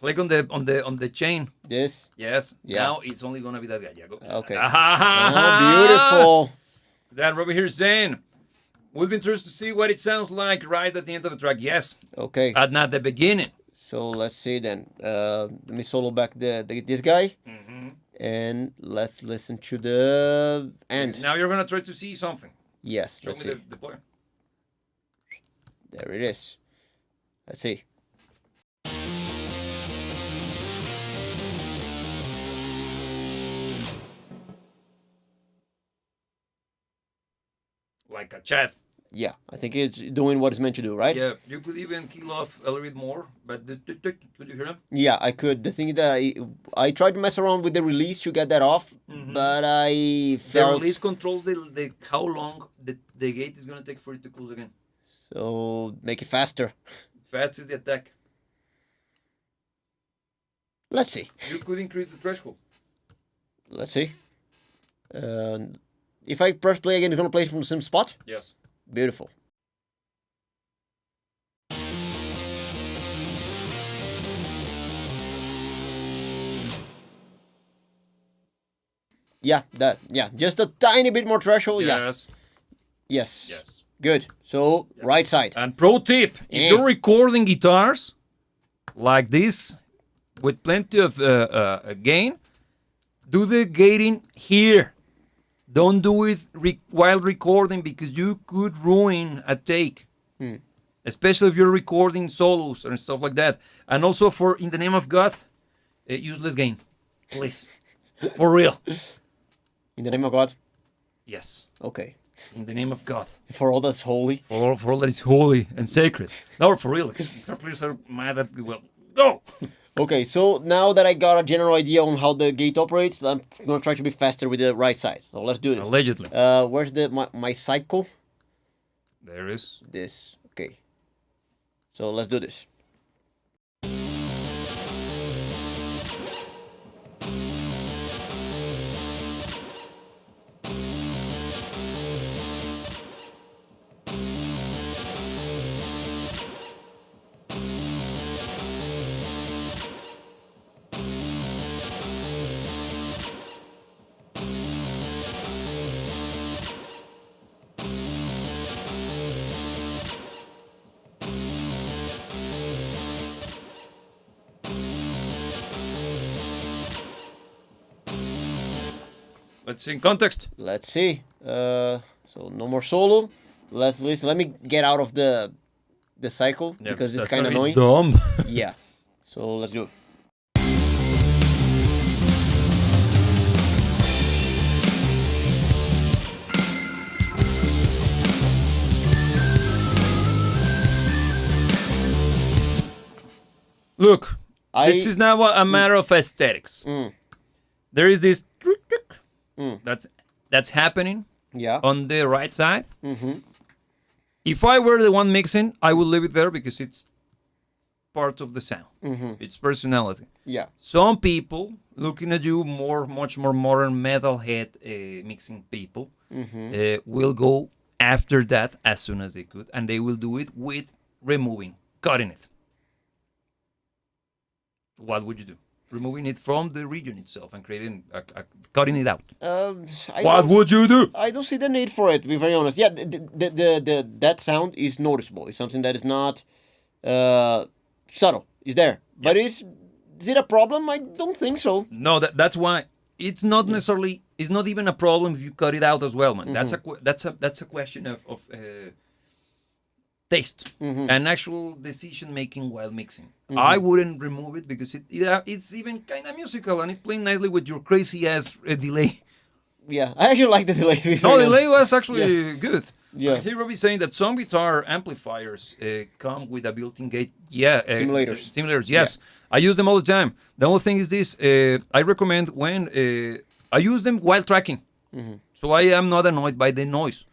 Click on the chain. This. Yes. Yeah. Now it's only gonna be that guy. Yeah, go. Okay. Ah, Beautiful. That Robert here is saying, we've been interested to see what it sounds like right at the end of the track. Yes, Okay. and not the beginning. So let's see then. Let me solo back this guy, and let's listen to the end. Now you're gonna try to see something. Yes. Show Let's me see. the player. There it is. Let's see. Like a chat. Yeah, I think it's doing what it's meant to do, right? Yeah, you could even kill off a little bit more, but could you hear him? Yeah, I could. The thing is that I tried to mess around with the release to get that off, but I The felt release controls the how long the gate is gonna take for it to close again. so make it faster. Fast is the attack. Let's see. You could increase the threshold. Let's see. If I press play again, it's gonna play from the same spot. Yes. Beautiful. Yeah, just a tiny bit more threshold. Yeah. Yes. Yes. Yes. Good. So right side. And pro tip: if you're recording guitars like this with plenty of gain, do the gating here. Don't do it while recording because you could ruin a take. Especially if you're recording solos and stuff like that. And also for In the Name of God, useless gain. Please. For real. In the name of God. Yes. Okay. In the name of God. For all that's holy. For all that is holy and sacred. No, for real. Guitar players are mad at, well, go! Okay, so now that I got a general idea on how the gate operates, I'm gonna try to be faster with the right side. So let's do this. Allegedly. Where's my cycle? There is. This. Okay. So let's do this. Let's see in context. Let's see. So no more solo. Let's listen. Let me get out of the cycle Yeah, because it's that's kind of gonna be annoying. dumb. Yeah. So let's do it. Look, I this is now a matter of aesthetics. There is this that's happening yeah. on the right side. If I were the one mixing, I would leave it there because it's part of the sound. It's personality. Yeah. Some people looking at you much more modern metalhead mixing people will go after that as soon as they could, and they will do it with cutting it. What would you do? Removing it from the region itself and cutting it out. What would you do? I don't see the need for it. To be very honest, yeah, that sound is noticeable. It's something that is not subtle. It's there, but is it a problem? I don't think so. No, that's why it's not necessarily. It's not even a problem if you cut it out as well, man. That's a question of taste and actual decision making while mixing. I wouldn't remove it because it's even kind of musical and it's playing nicely with your crazy ass delay. Yeah, I actually like the delay. No, delay was actually good. Yeah. I hear Robbie saying that some guitar amplifiers come with a built-in gate. Yeah, simulators. Simulators, yes. Yeah. I use them all the time. The only thing is this: I recommend when I use them while tracking, so I am not annoyed by the noise.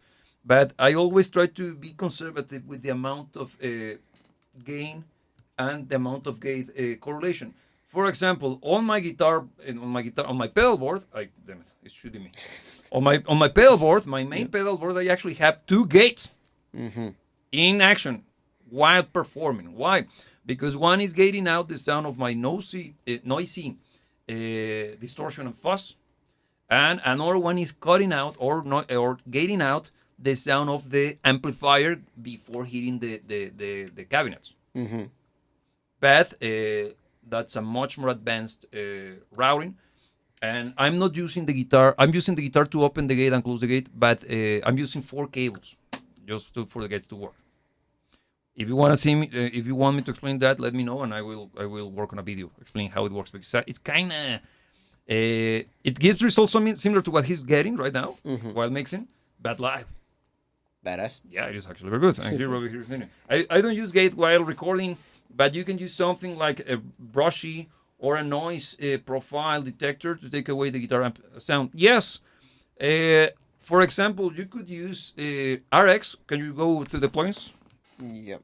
But I always try to be conservative with the amount of gain and the amount of gate correlation. For example, on my pedal board, damn it, it's shooting me. on my pedal board, my main pedal board, I actually have 2 gates in action while performing. Why? Because one is gating out the sound of my noisy distortion and fuzz, and another one is cutting out or gating out the sound of the amplifier before hitting the cabinets. But that's a much more advanced routing. And I'm not using the guitar. I'm using the guitar to open the gate and close the gate, but I'm using 4 cables just for the gates to work. If you want to see me, if you want me to explain that, let me know, and I will work on a video explaining how it works, because it's kind of it gives results similar to what he's getting right now while mixing, but live. Badass. Yeah, it is actually very good. And here over here, I don't use gate while recording, but you can use something like a brushy or a noise profile detector to take away the guitar sound. Yes. For example, you could use RX. Can you go to the plugins? Yep.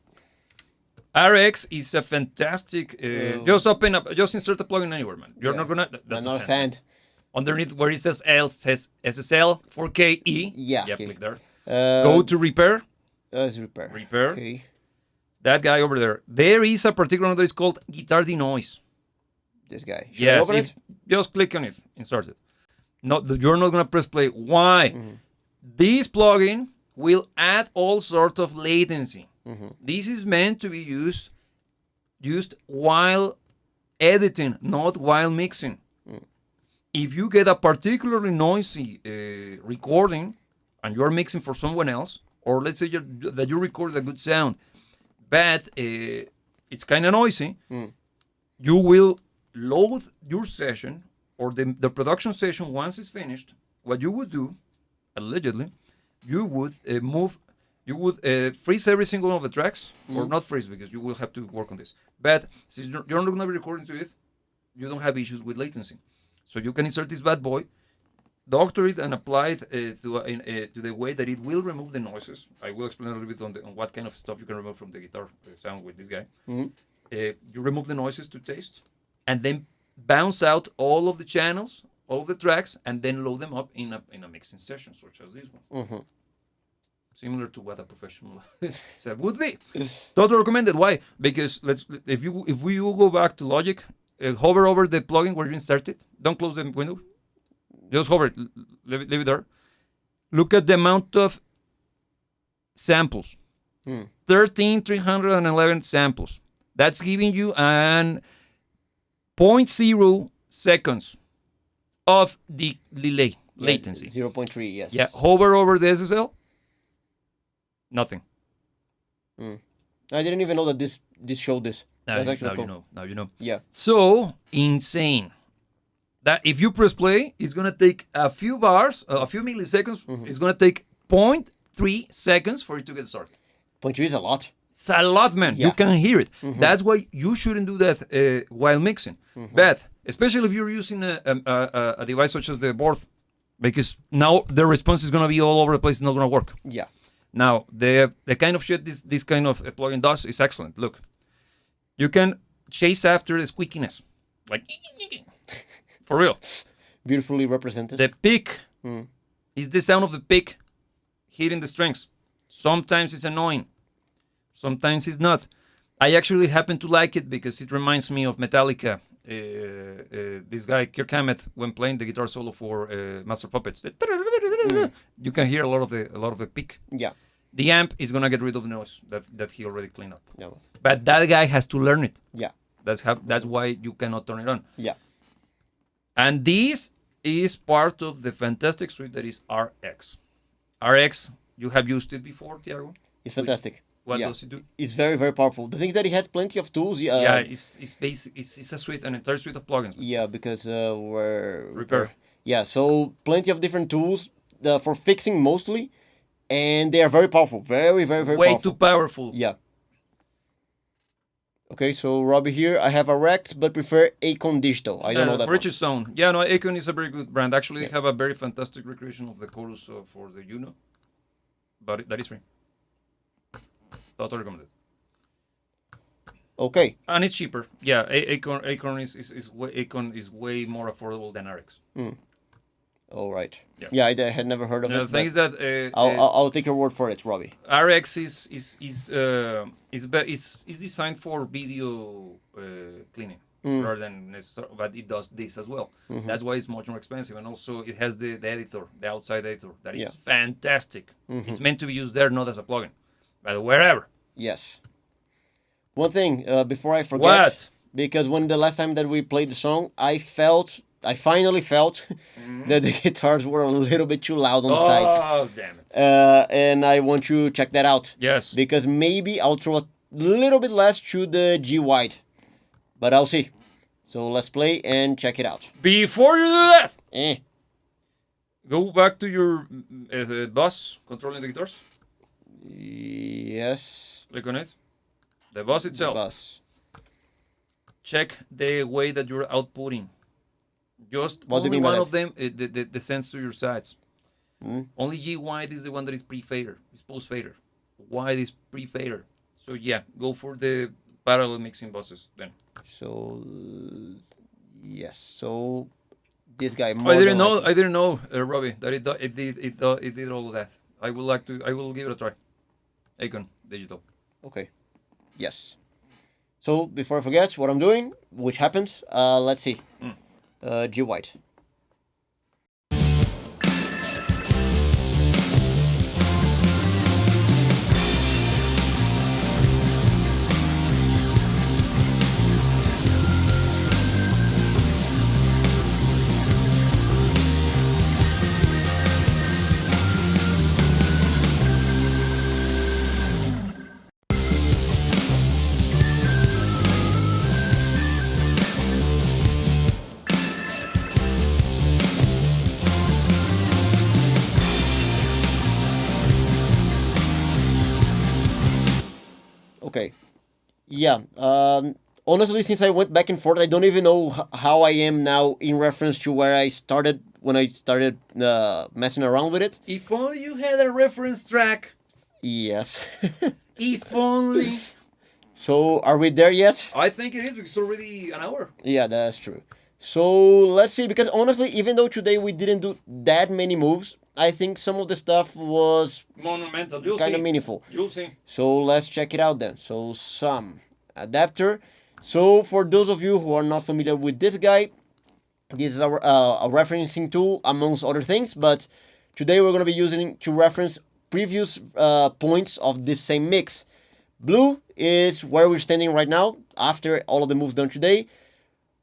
RX is a fantastic. Just open up. Just insert the plugin anywhere, man. You're not gonna. That's not a sand. Underneath where it says L says SSL 4KE. Yeah. Yeah, Okay. click there. Go to repair. It's repair. Repair. Okay. That guy over there. There is a particular one that is called Guitar Denoise. This guy. Should Yes. I open it? Just click on it. Insert it. You're not gonna press play. Why? This plugin will add all sorts of latency. This is meant to be used while editing, not while mixing. If you get a particularly noisy recording and you're mixing for someone else, or let's say that you recorded a good sound, but it's kind of noisy, you will load your session or the production session once it's finished. What you would do, allegedly, you would freeze every single one of the tracks, or not freeze because you will have to work on this. But since you're not going to be recording to it, you don't have issues with latency. So you can insert this bad boy, doctor it, and apply it to the way that it will remove the noises. I will explain a little bit on what kind of stuff you can remove from the guitar sound with this guy. You remove the noises to taste, and then bounce out all of the channels, all of the tracks, and then load them up in a mixing session such as this one. Similar to what a professional set would be. Totally recommended. Why? Because if we go back to Logic, hover over the plugin where you insert it. Don't close the window. Just hover it. Leave it there. Look at the amount of samples. 13,311 samples. That's giving you an 0.0 seconds of the delay. latency. 0.3, yes. Yeah, hover over the SSL, nothing. I didn't even know that this showed this. That's actually Now cool. you know. Now you know. Yeah. So insane that if you press play, it's gonna take a few bars, a few milliseconds. It's gonna take 0.3 seconds for it to get started. 0.3 is a lot. It's a lot, man. Yeah. You can hear it. That's why you shouldn't do that while mixing. But especially if you're using a device such as the board, because now the response is gonna be all over the place. It's not gonna work. Yeah. Now the kind of shit this kind of plugin does is excellent. Look, you can chase after the squeakiness, like for real. Beautifully represented. The pick is the sound of the pick hitting the strings. Sometimes it's annoying. Sometimes it's not. I actually happen to like it because it reminds me of Metallica. This guy Kirk Hammett, when playing the guitar solo for Master of Puppets, you can hear a lot of the pick. Yeah. The amp is gonna get rid of the noise that he already cleaned up. Yeah. But that guy has to learn it. Yeah. That's why you cannot turn it on. Yeah. And this is part of the fantastic suite that is RX. RX, you have used it before, Tiago? It's fantastic. What Yeah. does it do? It's very, very powerful. The thing is that it has plenty of tools. Yeah, it's basic. It's a suite, an entire suite of plugins. Yeah, because we're Repair. Yeah, so plenty of different tools for fixing mostly, and they are very powerful. Very, very, very Way powerful. too powerful. Yeah. Okay, so Robbie here. I have a Rex, but prefer Acon Digital. I don't know that For each one. his own. Yeah, no, Acon is a very good brand. Actually, they have a very fantastic recreation of the chorus for the Uno, but that is free. Totally recommended. Okay. And it's cheaper. Yeah, Acon is way more affordable than RX. All right. Yeah. Yeah, I had never heard of The it. thing but is that I'll take your word for it, Robbie. RX is designed for video cleaning rather than necessarily, but it does this as well. That's why it's much more expensive, and also it has the editor, the outside editor, that is fantastic. It's meant to be used there, not as a plugin, but wherever. Yes. One thing before I forget. What? Because when the last time that we played the song, I finally felt that the guitars were a little bit too loud on the sides. Oh, damn it. And I want you to check that out. Yes. Because maybe I'll throw a little bit less to the G wide. But I'll see. So let's play and check it out. Before you do that, Eh. go back to your bus controlling the guitars. Yes. Click on it. The bus itself. Bus. Check the way that you're outputting. Just What do you only mean by one that? of them descends to your sides. Only G wide is the one that is pre-fader. It's post-fader. Wide is pre-fader. So yeah, go for the parallel mixing buses then. So yes. So this guy. I didn't know, Robbie, that it did all of that. I will give it a try. Acon Digital. Okay. Yes. So before I forget what I'm doing, which happens, let's see. G White. Okay. Yeah. Honestly, since I went back and forth, I don't even know how I am now in reference to where I started when I started messing around with it. If only you had a reference track. Yes. If only. So, are we there yet? I think it is because it's already an hour. Yeah, that's true. So, let's see, because honestly, even though today we didn't do that many moves, I think some of the stuff was Monumental. You'll kind see. of meaningful. You'll see. So let's check it out then. So some adapter. So for those of you who are not familiar with this guy, this is a referencing tool amongst other things. But today we're going to be using it to reference previous points of this same mix. Blue is where we're standing right now after all of the moves done today.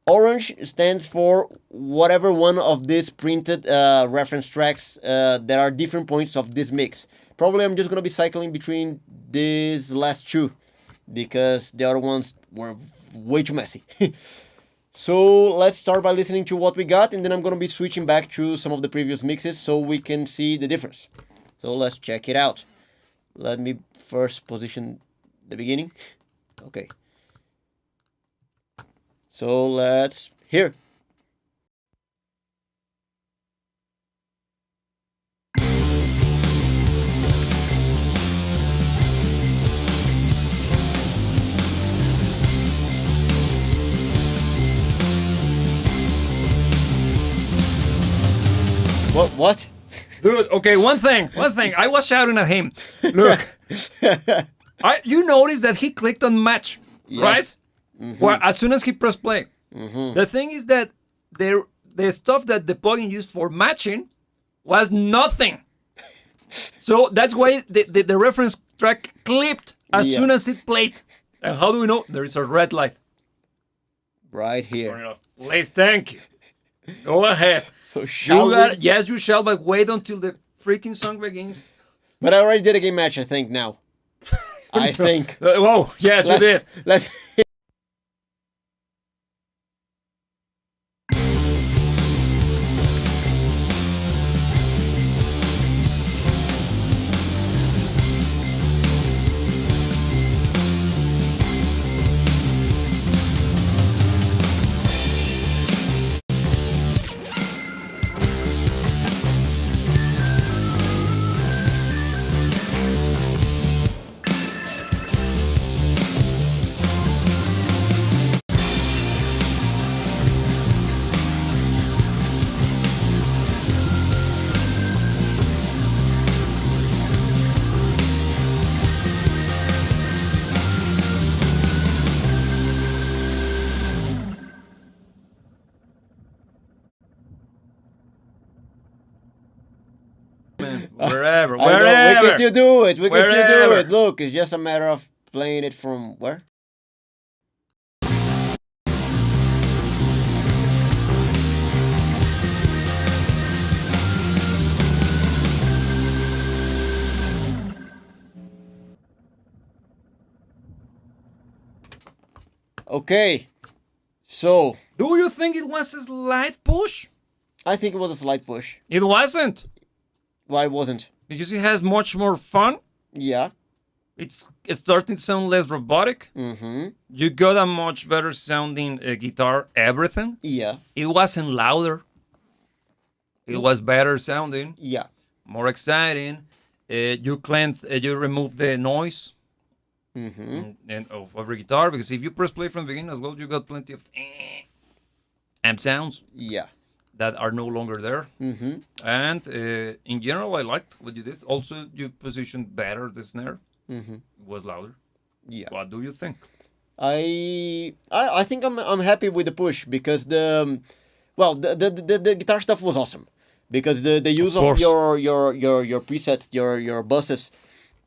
Orange stands for whatever one of these printed reference tracks there are different points of this mix. Probably I'm just gonna be cycling between these last two because the other ones were way too messy. So let's start by listening to what we got, and then I'm gonna be switching back to some of the previous mixes so we can see the difference. So let's check it out. Let me first position the beginning. Okay. So let's hear. What? Dude, okay, one thing. I was shouting at him. Look, you noticed that he clicked on match, Yes. right? Well, as soon as he pressed play. The thing is that the stuff that the plugin used for matching was nothing. So that's why the reference track clipped as soon as it played. And how do we know? There is a red light. Right here. Please, thank you. Go ahead. So shall we? Yes, you shall, but wait until the freaking song begins. But I already did a game match, I think, now. I think. Whoa, yes, you did. Let's. Wherever. I know, we can still do it. We can still do Wherever. it. Look, it's just a matter of playing it from where? Okay. So, Do you think it was a slight push? I think it was a slight push. It wasn't. Why wasn't? Because it has much more fun. Yeah. It's starting to sound less robotic. Mm-hmm. You got a much better sounding guitar, everything. Yeah. It wasn't louder. It was better sounding, Yeah. more exciting. You remove the noise Mm-hmm. and of every guitar, because if you press play from the beginning as well, you got plenty of amp sounds Yeah. that are no longer there. Mm-hmm. And in general, I liked what you did. Also, you positioned better the snare. Mm-hmm. It was louder. Yeah. What do you think? I think I'm happy with the push because the guitar stuff was awesome because the use of course. your presets, your buses,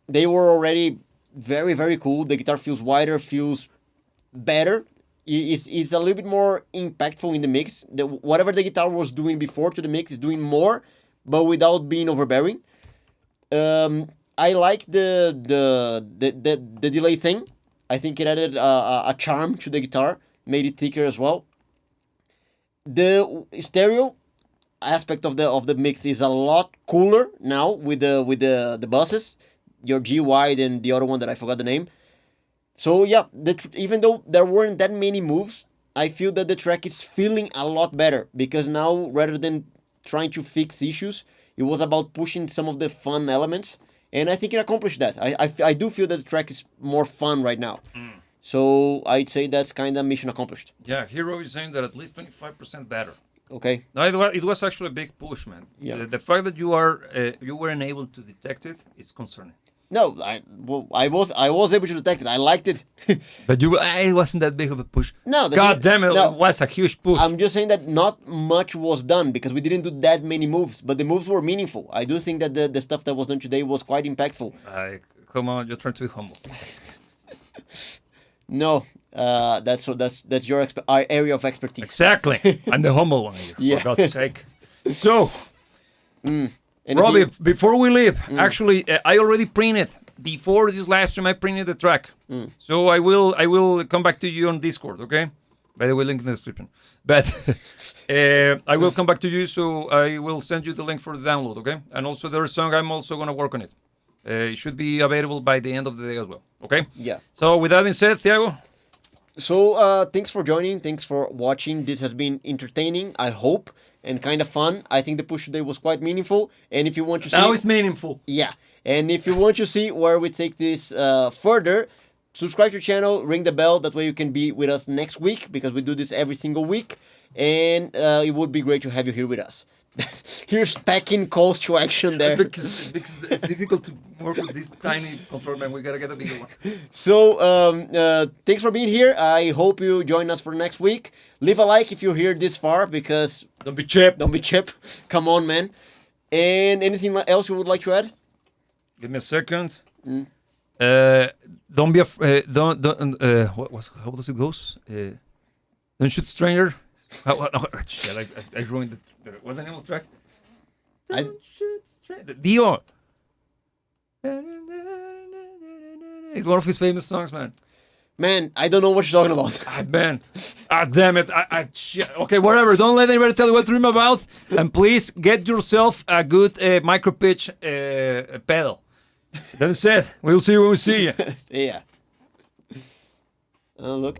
they were already very, very cool. The guitar feels wider, feels better. Is a little bit more impactful in the mix. Whatever the guitar was doing before to the mix is doing more, but without being overbearing. I like the delay thing. I think it added a charm to the guitar, made it thicker as well. The stereo aspect of the mix is a lot cooler now with the buses, your G wide and the other one that I forgot the name. So yeah, even though there weren't that many moves, I feel that the track is feeling a lot better because now rather than trying to fix issues, it was about pushing some of the fun elements, and I think it accomplished that. I do feel that the track is more fun right now. So I'd say that's kind of mission accomplished. Yeah, Hero is saying that at least 25% better. Okay. No, it was actually a big push, man. Yeah. The fact that you weren't able to detect it is concerning. No, I was able to detect it. I liked it. But it wasn't that big of a push. No, God damn it, no. it was a huge push. I'm just saying that not much was done because we didn't do that many moves, but the moves were meaningful. I do think that the stuff that was done today was quite impactful. Come on, you're trying to be humble. No, That's your our area of expertise. Exactly. I'm the humble one here, Yeah. for God's sake. So, Anything- Robbie, before we leave, actually, I already printed before this live stream. I printed the track, so I will come back to you on Discord. Okay. By the way, link in the description. But I will come back to you, so I will send you the link for the download. Okay. And also, there's a song I'm also gonna work on it. It should be available by the end of the day as well. Okay. Yeah. So with that being said, Thiago. So thanks for joining. Thanks for watching. This has been entertaining, I hope, and kind of fun. I think the push today was quite meaningful. And if you want to see, Now it's meaningful. yeah. And if you want to see where we take this further, subscribe to the channel, ring the bell. That way you can be with us next week, because we do this every single week. And it would be great to have you here with us. Here's stacking calls to action there. because it's difficult to work with this tiny control, man. We gotta get a bigger one. So thanks for being here. I hope you join us for next week. Leave a like if you're here this far, because Don't be cheap. don't be cheap. Come on, man. And anything else you would like to add? Give me a second. Don't be don't how does it goes? Don't shoot stranger. Shit, I ruined it. What's the name of the track? Don't shoot stranger. Dio. It's one of his famous songs, man. Man, I don't know what you're talking about. Man. Damn it. Shit. Okay, whatever. Don't let anybody tell you what to dream about. And please get yourself a good micro pitch pedal. That said, we'll see you when we see you. Yeah. Look.